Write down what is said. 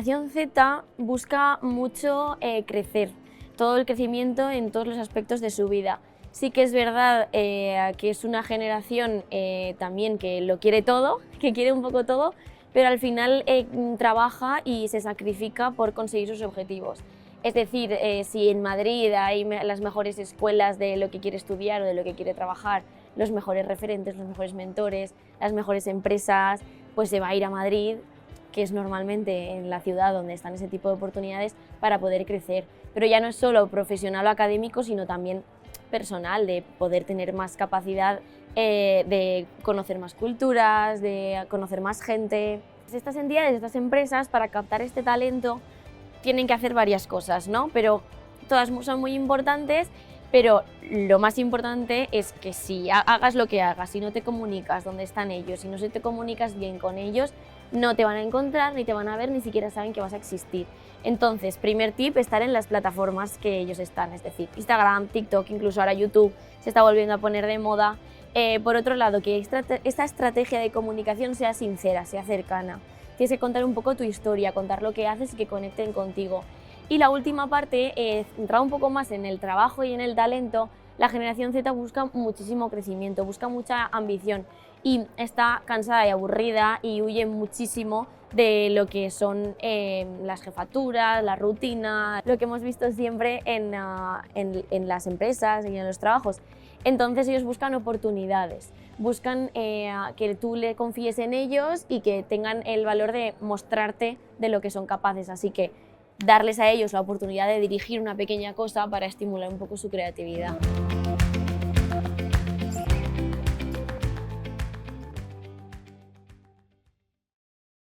generación Z busca mucho crecer, todo el crecimiento en todos los aspectos de su vida. Sí que es verdad que es una generación también que lo quiere todo, que quiere un poco todo, pero al final trabaja y se sacrifica por conseguir sus objetivos. Es decir, si en Madrid hay las mejores escuelas de lo que quiere estudiar o de lo que quiere trabajar, los mejores referentes, los mejores mentores, las mejores empresas, pues se va a ir a Madrid, que es normalmente en la ciudad donde están ese tipo de oportunidades, para poder crecer. Pero ya no es solo profesional o académico, sino también personal, de poder tener más capacidad de conocer más culturas, de conocer más gente. Estas entidades, estas empresas, para captar este talento, tienen que hacer varias cosas, ¿no? Pero todas son muy importantes, pero lo más importante es que si hagas lo que hagas, si no te comunicas dónde están ellos, si no te comunicas bien con ellos, no te van a encontrar, ni te van a ver, ni siquiera saben que vas a existir. Entonces, primer tip, estar en las plataformas que ellos están, es decir, Instagram, TikTok, incluso ahora YouTube se está volviendo a poner de moda. Por otro lado, que esta estrategia de comunicación sea sincera, sea cercana. Tienes que contar un poco tu historia, contar lo que haces y que conecten contigo. Y la última parte, centrada un poco más en el trabajo y en el talento, la generación Z busca muchísimo crecimiento, busca mucha ambición y está cansada y aburrida y huye muchísimo de lo que son las jefaturas, la rutina, lo que hemos visto siempre en las empresas y en los trabajos. Entonces ellos buscan oportunidades, buscan que tú le confíes en ellos y que tengan el valor de mostrarte de lo que son capaces, así que darles a ellos la oportunidad de dirigir una pequeña cosa para estimular un poco su creatividad.